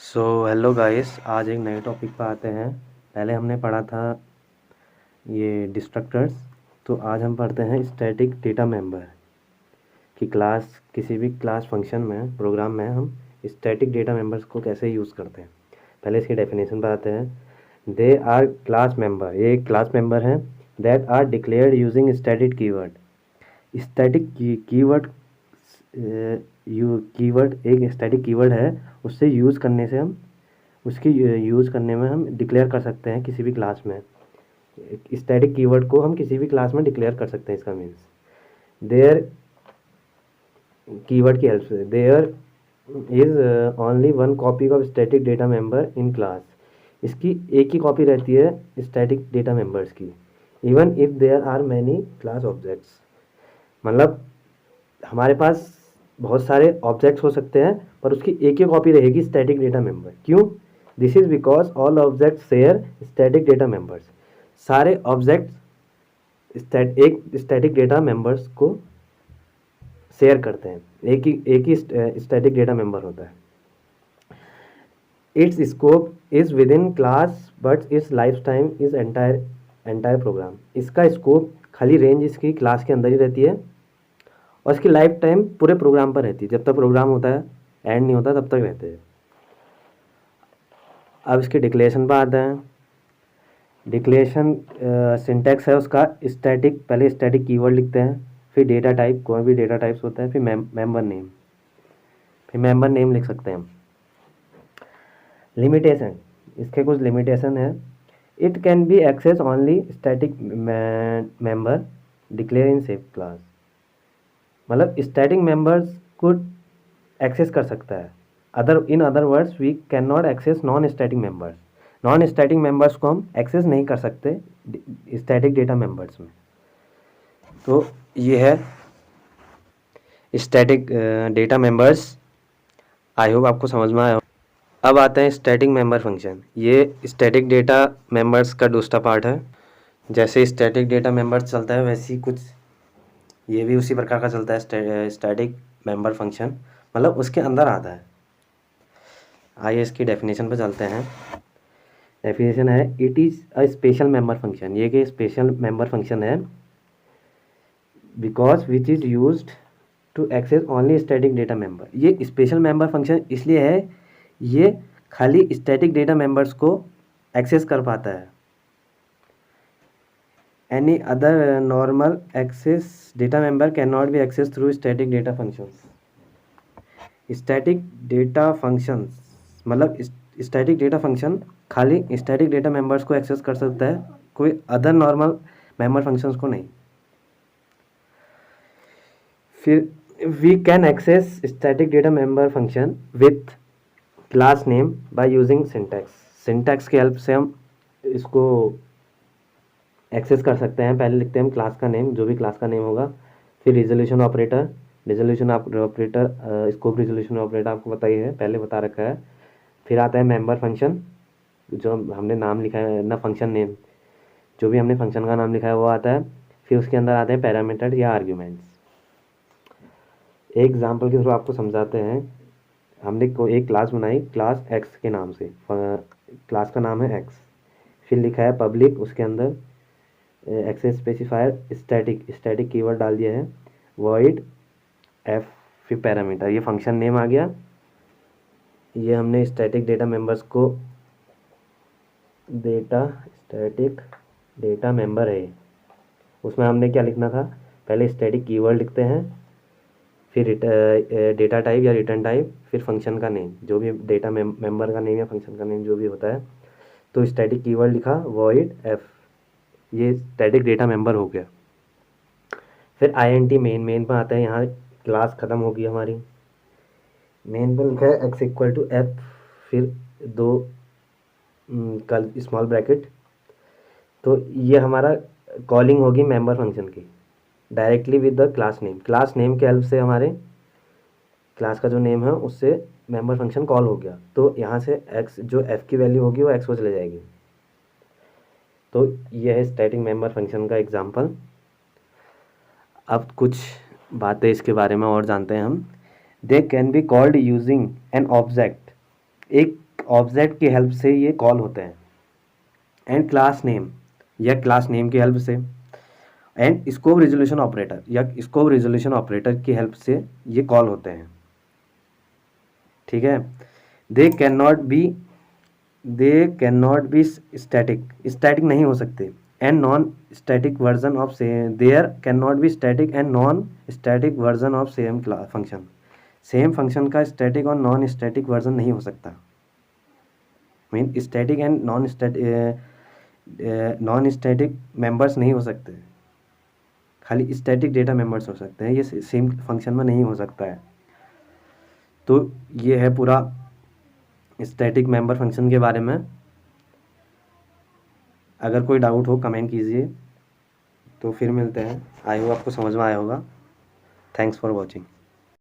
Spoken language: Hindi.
सो हेलो गाइस, आज एक नए टॉपिक पर आते हैं। पहले हमने पढ़ा था ये डिस्ट्रक्टर्स। तो आज हम पढ़ते हैं स्टैटिक डेटा मेंबर कि क्लास किसी भी क्लास फंक्शन में प्रोग्राम में हम स्टैटिक डेटा मेंबर्स को कैसे यूज़ करते हैं। पहले इसकी डेफिनेशन पर आते हैं। दे आर क्लास मेंबर, ये क्लास मेंबर हैं that are declared using static keyword. Static keyword keyword एक स्टैटिक कीवर्ड है, उससे यूज़ करने से हम उसकी यूज़ करने में हम डिक्लेयर कर सकते हैं किसी भी क्लास में। स्टैटिक कीवर्ड को हम किसी भी क्लास में डिक्लेयर कर सकते हैं। इसका मीन्स देयर कीवर्ड की हेल्प से there is only one copy of static data member in class. इसकी एक ही कॉपी रहती है स्टैटिक डेटा मेंबर्स की, even if there are many class objects. मतलब हमारे पास बहुत सारे ऑब्जेक्ट्स हो सकते हैं पर उसकी एक ही कॉपी रहेगी स्टैटिक डेटा मेंबर। क्यों? This is because all objects share static data members. सारे ऑब्जेक्ट्स एक स्टैटिक डेटा मेंबर्स को शेयर करते हैं। एक ही स्टैटिक डेटा मेंबर होता है। Its scope is within class but its lifetime is entire program. इसका स्कोप खाली रेंज इसकी क्लास के अंदर ही रहती है और इसकी लाइफ टाइम पूरे प्रोग्राम पर रहती है। जब तक प्रोग्राम होता है, एंड नहीं होता, तब तक रहते हैं। अब इसके डिक्लेरेशन पर आते हैं। डिक्लेरेशन सिंटैक्स है उसका स्टैटिक, पहले स्टैटिक कीवर्ड लिखते हैं, फिर डेटा टाइप, कोई भी डेटा टाइप्स होता है, फिर मेंबर नेम, फिर मेंबर नेम लिख सकते हैं हम। लिमिटेशन, इसके कुछ लिमिटेशन है। It can be access only static member declare in same class. मतलब स्टैटिक मेंबर्स को एक्सेस कर सकता है। In other words we can not access non static members. Non static members को हम एक्सेस नहीं कर सकते स्टैटिक डेटा मेंबर्स में। तो ये है static data members. I hope आपको समझ में आया। अब आते हैं स्टैटिक मेंबर फंक्शन। ये स्टैटिक डेटा मेंबर्स का दूसरा पार्ट है। जैसे स्टैटिक डेटा मेंबर्स चलता है वैसे ही कुछ ये भी उसी प्रकार का चलता है स्टैटिक मेंबर फंक्शन, मतलब उसके अंदर आता है। आइए इसकी डेफिनेशन पर चलते हैं। डेफिनेशन है, it is a special member function. ये कि स्पेशल मेंबर फंक्शन है because which is used to access only static data member. ये स्पेशल मेंबर फंक्शन इसलिए है, ये खाली स्टैटिक डेटा मेंबर्स को एक्सेस कर पाता है। Any other normal access data member can not be access through static data functions. Static data functions मतलब स्टैटिक डेटा फंक्शन खाली स्टैटिक डेटा मेंबर्स को एक्सेस कर सकता है, कोई अदर नॉर्मल मेंबर फंक्शंस को नहीं। फिर we can access static data member function with class name by using syntax. Syntax की हेल्प से हम इसको एक्सेस कर सकते हैं। पहले लिखते हैं हम क्लास का नेम, जो भी क्लास का नेम होगा, फिर resolution operator, scope resolution operator आपको पता ही है, पहले बता रखा है। फिर आता है मेंबर फंक्शन, जो हमने नाम लिखा है ना, फंक्शन नेम, जो भी हमने फंक्शन का नाम लिखा है वो आता है। फिर उसके अंदर आते हैं पैरामीटर या आर्ग्यूमेंट्स। एक एग्जांपल के थ्रू आपको समझाते हैं। हमने एक क्लास बनाई क्लास एक्स के नाम से, क्लास का नाम है एक्स, फिर लिखा है पब्लिक, उसके अंदर एक्सेस स्पेसिफायर स्टैटिक कीवर्ड डाल दिया है, वॉइड एफ, फिर पैरामीटर, ये फंक्शन नेम आ गया। ये हमने स्टैटिक डेटा मेंबर्स को स्टैटिक डेटा मेंबर है, उसमें हमने क्या लिखना था, पहले स्टैटिक कीवर्ड लिखते हैं, फिर डेटा टाइप या रिटर्न टाइप, फिर फंक्शन का नेम, जो भी डेटा मेंबर का नेम या फंक्शन का नेम जो भी होता है। तो स्टैटिक कीवर्ड लिखा वॉइड एफ, ये स्टैटिक डेटा मेंबर हो गया। फिर INT मेन पर आता है। यहाँ क्लास ख़त्म होगी हमारी। मेन पर लिखा है एक्स इक्वल टू एफ, फिर दो कल स्मॉल ब्रैकेट। तो ये हमारा कॉलिंग होगी मेंबर फंक्शन की directly with the class name. Class name के हेल्प से हमारे क्लास का जो नेम है उससे मेंबर फंक्शन कॉल हो गया। तो यहाँ से एक्स, जो एफ़ की वैल्यू होगी वो एक्स को चले जाएगी। तो ये है स्टैटिक मेंबर फंक्शन का एग्जांपल। अब कुछ बातें इसके बारे में और जानते हैं हम। They can be called using an object. एक ऑब्जेक्ट की हेल्प से ये कॉल होते हैं, एंड क्लास नेम या क्लास नेम की हेल्प से, एंड स्कोप रिजोल्यूशन ऑपरेटर या स्कोप रिजोल्यूशन ऑपरेटर की हेल्प से ये कॉल होते हैं। ठीक है। They can not be static, static नहीं हो सकते, and non static version of same, there can not be static and non static version of same function, same function का स्टैटिक और नॉन स्टैटिक वर्जन नहीं हो सकता। Mean static and non static members नहीं हो सकते, खाली स्टैटिक डेटा मेंबर्स हो सकते हैं, ये सेम फंक्शन में नहीं हो सकता है। तो ये है पूरा स्टैटिक मेंबर फंक्शन के बारे में। अगर कोई डाउट हो कमेंट कीजिए, तो फिर मिलते हैं। आई होप आपको समझ में आया होगा। Thanks for watching.